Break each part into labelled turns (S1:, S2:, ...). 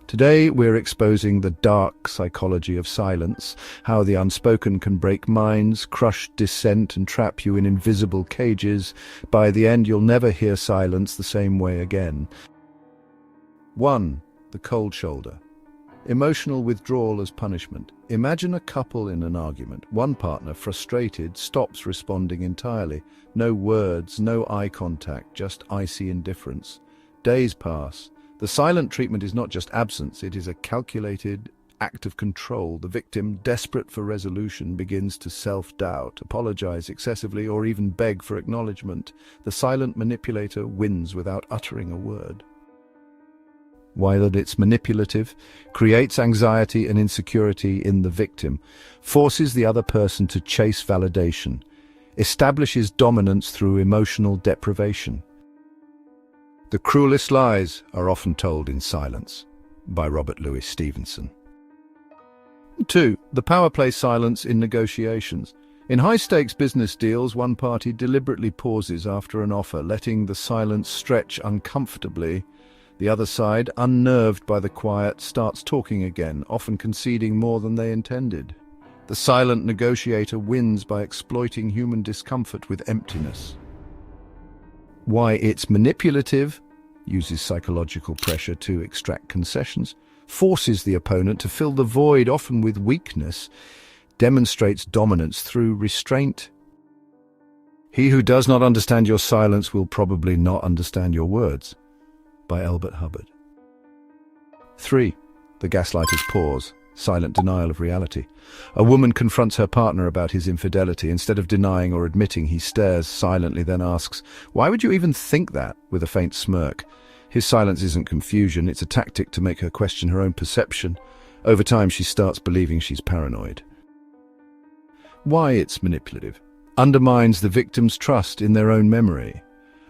S1: Today we're exposing the dark psychology of silence, how the unspoken can break minds, crush dissent and trap you in invisible cages. By the end you'll never hear silence the same way again. 1. The cold shoulder. Emotional withdrawal as punishment. Imagine a couple in an argument. One partner, frustrated, stops responding entirely. No words, no eye contact, just icy indifference. Days pass. The silent treatment is not just absence, it is a calculated act of control. The victim, desperate for resolution, begins to self-doubt, apologize excessively, or even beg for acknowledgement. The silent manipulator wins without uttering a word. While it's manipulative, creates anxiety and insecurity in the victim, forces the other person to chase validation, establishes dominance through emotional deprivation. The cruelest lies are often told in silence, by Robert Louis Stevenson. 2. The power play silence in negotiations. In high-stakes business deals, one party deliberately pauses after an offer, letting the silence stretch uncomfortably. The other side, unnerved by the quiet, starts talking again, often conceding more than they intended. The silent negotiator wins by exploiting human discomfort with emptiness. Why it's manipulative, uses psychological pressure to extract concessions, forces the opponent to fill the void, often with weakness, demonstrates dominance through restraint. He who does not understand your silence will probably not understand your words, by Elbert Hubbard. 3. The gaslighter's pause. Silent denial of reality. A woman confronts her partner about his infidelity. Instead of denying or admitting, he stares silently, then asks, "Why would you even think that?" with a faint smirk. His silence isn't confusion, it's a tactic to make her question her own perception. Over time, she starts believing she's paranoid. Why it's manipulative. Undermines the victim's trust in their own memory.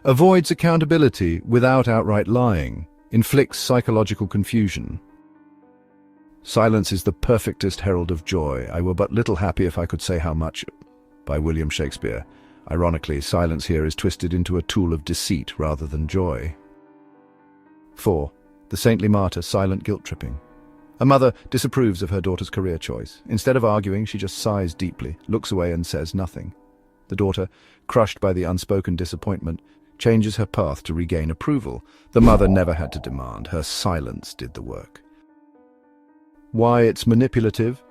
S1: Avoids accountability without outright lying. Inflicts psychological confusion. Silence is the perfectest herald of joy. I were but little happy if I could say how much, by William Shakespeare. Ironically, silence here is twisted into a tool of deceit rather than joy. 4. The Saintly Martyr, silent guilt-tripping. A mother disapproves of her daughter's career choice. Instead of arguing, she just sighs deeply, looks away and says nothing. The daughter, crushed by the unspoken disappointment, changes her path to regain approval. The mother never had to demand, her silence did the work. Why it's manipulative,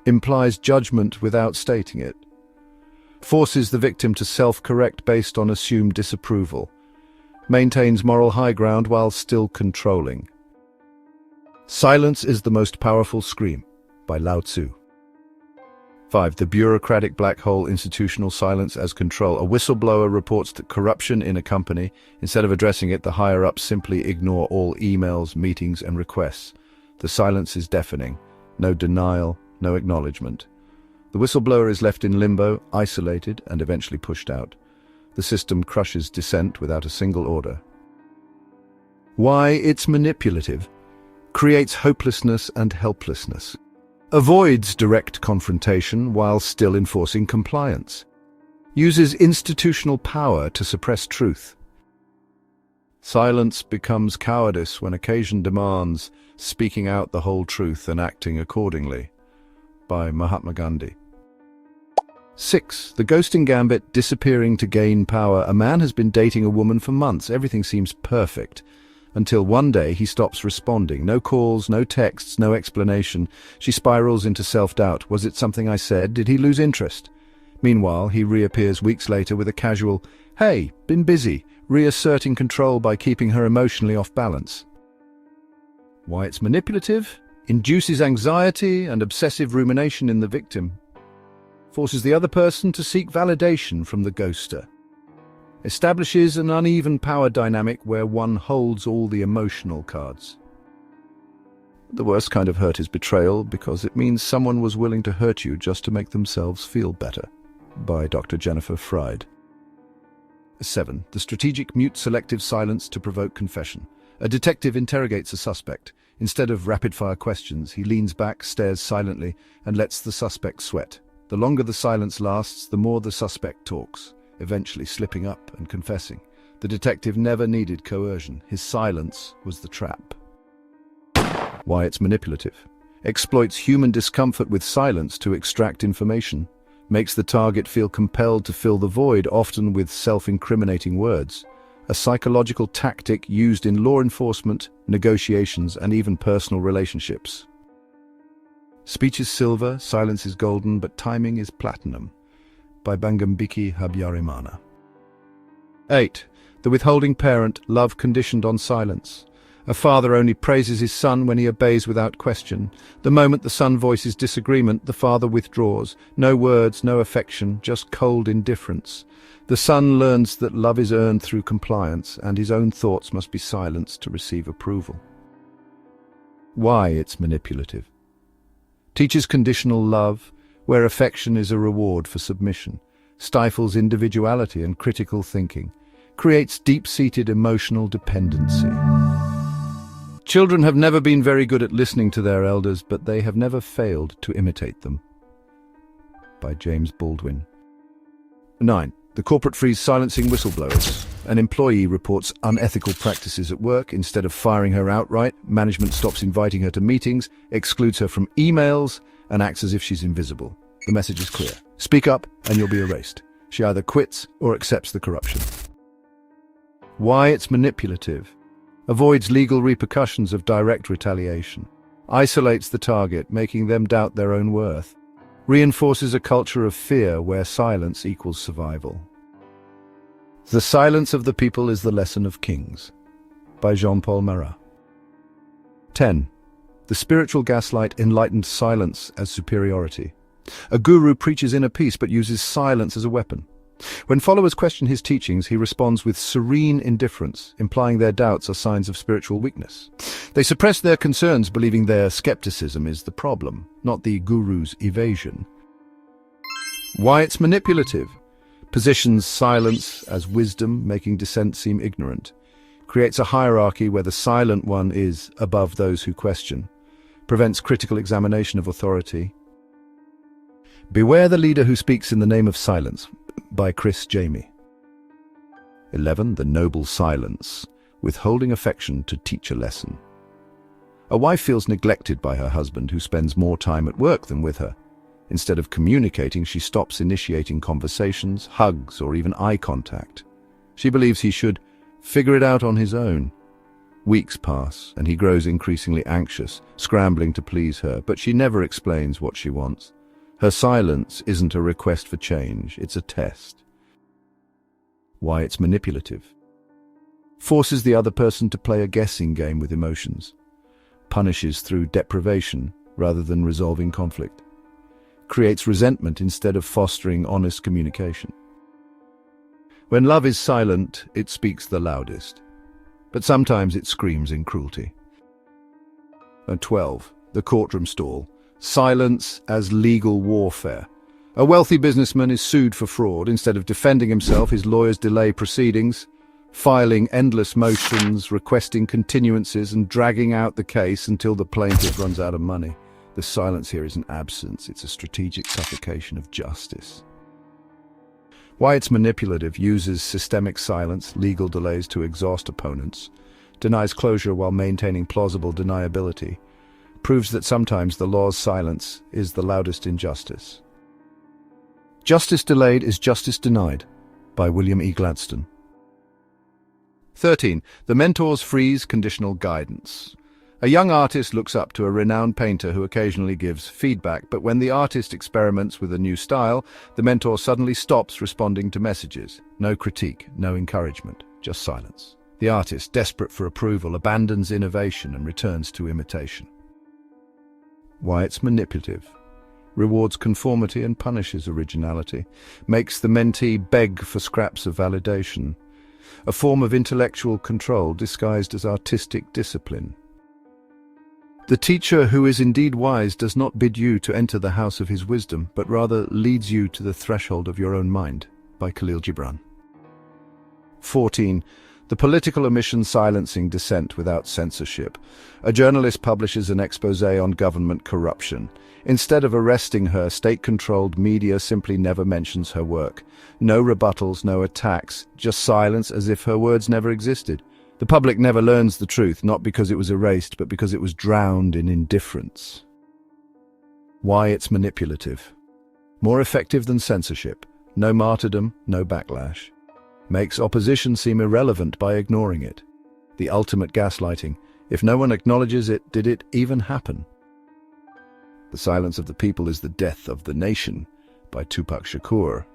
S1: implies judgment without stating it, forces the victim to self-correct based on assumed disapproval, maintains moral high ground while still controlling. Silence is the most powerful scream, by Lao Tzu. 5. The bureaucratic black hole, institutional silence as control. A whistleblower reports corruption in a company. Instead of addressing it, the higher-ups simply ignore all emails, meetings, and requests. The silence is deafening. No denial, no acknowledgement. The whistleblower is left in limbo, isolated, and eventually pushed out. The system crushes dissent without a single order. Why it's manipulative. Creates hopelessness and helplessness. Avoids direct confrontation while still enforcing compliance. Uses institutional power to suppress truth. Silence becomes cowardice when occasion demands, speaking out the whole truth and acting accordingly, by Mahatma Gandhi. 6. The Ghosting Gambit, disappearing to gain power. A man has been dating a woman for months. Everything seems perfect. Until one day he stops responding. No calls, no texts, no explanation. She spirals into self-doubt. Was it something I said? Did he lose interest? Meanwhile, he reappears weeks later with a casual, "Hey, been busy," reasserting control by keeping her emotionally off balance. Why it's manipulative? Induces anxiety and obsessive rumination in the victim. Forces the other person to seek validation from the ghoster. Establishes an uneven power dynamic where one holds all the emotional cards. The worst kind of hurt is betrayal, because it means someone was willing to hurt you just to make themselves feel better, by Dr. Jennifer Fried. 7. The strategic mute selective silence to provoke confession. A detective interrogates a suspect. Instead of rapid-fire questions, he leans back, stares silently, and lets the suspect sweat. The longer the silence lasts, the more the suspect talks, eventually slipping up and confessing. The detective never needed coercion. His silence was the trap. Why it's manipulative. Exploits human discomfort with silence to extract information. Makes the target feel compelled to fill the void, often with self-incriminating words. A psychological tactic used in law enforcement, negotiations, and even personal relationships. Speech is silver, silence is golden, but timing is platinum. By Bangambiki Habyarimana. 8. The withholding parent, love conditioned on silence. A father only praises his son when he obeys without question. The moment the son voices disagreement, the father withdraws. No words, no affection, just cold indifference. The son learns that love is earned through compliance, and his own thoughts must be silenced to receive approval. Why it's manipulative. Teaches conditional love, where affection is a reward for submission. Stifles individuality and critical thinking. Creates deep-seated emotional dependency. Children have never been very good at listening to their elders, but they have never failed to imitate them. By James Baldwin. 9. The corporate frees silencing whistleblowers. An employee reports unethical practices at work. Instead of firing her outright, management stops inviting her to meetings, excludes her from emails, and acts as if she's invisible. The message is clear. Speak up and you'll be erased. She either quits or accepts the corruption. Why it's manipulative. Avoids legal repercussions of direct retaliation. Isolates the target, making them doubt their own worth. Reinforces a culture of fear where silence equals survival. The silence of the people is the lesson of kings. By Jean-Paul Marat. 10. The spiritual gaslight enlightened silence as superiority. A guru preaches inner peace but uses silence as a weapon. When followers question his teachings, he responds with serene indifference, implying their doubts are signs of spiritual weakness. They suppress their concerns, believing their skepticism is the problem, not the guru's evasion. Why it's manipulative. Positions silence as wisdom, making dissent seem ignorant. Creates a hierarchy where the silent one is above those who question. Prevents critical examination of authority. Beware the leader who speaks in the name of silence. By Chris Jamie. 11. The noble silence. Withholding affection to teach a lesson. A wife feels neglected by her husband, who spends more time at work than with her. Instead of communicating, she stops initiating conversations, hugs, or even eye contact. She believes he should figure it out on his own. Weeks pass, and he grows increasingly anxious, scrambling to please her, but she never explains what she wants. Her silence isn't a request for change, it's a test. Why it's manipulative. Forces the other person to play a guessing game with emotions. Punishes through deprivation rather than resolving conflict. Creates resentment instead of fostering honest communication. When love is silent, it speaks the loudest. But sometimes it screams in cruelty. 12. The Courtroom Stall. Silence as legal warfare. A wealthy businessman is sued for fraud. Instead of defending himself, his lawyers delay proceedings, filing endless motions, requesting continuances, and dragging out the case until the plaintiff runs out of money. The silence here isn't absence, it's a strategic suffocation of justice. Why it's manipulative. Uses systemic silence, legal delays to exhaust opponents. Denies closure while maintaining plausible deniability. Proves that sometimes the law's silence is the loudest injustice. Justice delayed is justice denied. By William E. Gladstone. 13. The mentor's freeze conditional guidance. A young artist looks up to a renowned painter who occasionally gives feedback, but when the artist experiments with a new style, the mentor suddenly stops responding to messages. No critique, no encouragement, just silence. The artist, desperate for approval, abandons innovation and returns to imitation. Why it's manipulative. Rewards conformity and punishes originality. Makes the mentee beg for scraps of validation. A form of intellectual control disguised as artistic discipline. The teacher who is indeed wise does not bid you to enter the house of his wisdom, but rather leads you to the threshold of your own mind. By Khalil Gibran. 14. The Political Omission silencing dissent without censorship. A journalist publishes an exposé on government corruption. Instead of arresting her, state-controlled media simply never mentions her work. No rebuttals, no attacks, just silence as if her words never existed. The public never learns the truth, not because it was erased, but because it was drowned in indifference. Why it's manipulative. More effective than censorship. No martyrdom, no backlash. Makes opposition seem irrelevant by ignoring it. The ultimate gaslighting. If no one acknowledges it, did it even happen? The silence of the people is the death of the nation, by Tupac Shakur.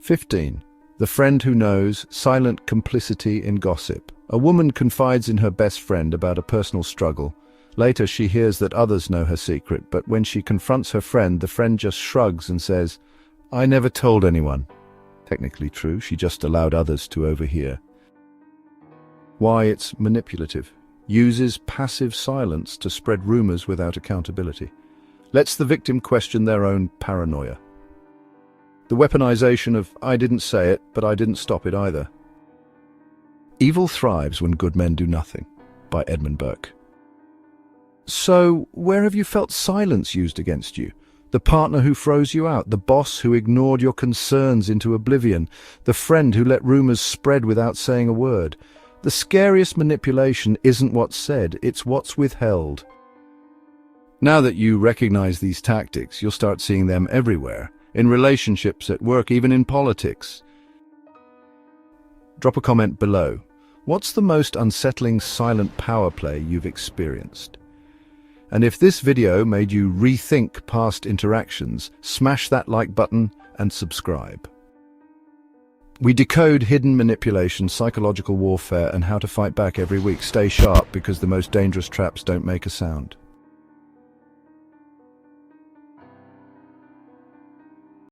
S1: 15. The friend who knows, silent complicity in gossip. A woman confides in her best friend about a personal struggle. Later she hears that others know her secret, but when she confronts her friend, the friend just shrugs and says, "I never told anyone." Technically true, she just allowed others to overhear. Why it's manipulative. Uses passive silence to spread rumors without accountability. Lets the victim question their own paranoia. The weaponization of "I didn't say it, but I didn't stop it either." Evil thrives when good men do nothing, by Edmund Burke. So, where have you felt silence used against you? The partner who froze you out, the boss who ignored your concerns into oblivion, the friend who let rumors spread without saying a word. The scariest manipulation isn't what's said, it's what's withheld. Now that you recognize these tactics, you'll start seeing them everywhere, in relationships, at work, even in politics. Drop a comment below. What's the most unsettling silent power play you've experienced? And if this video made you rethink past interactions, smash that like button and subscribe. We decode hidden manipulation, psychological warfare, and how to fight back every week. Stay sharp, because the most dangerous traps don't make a sound.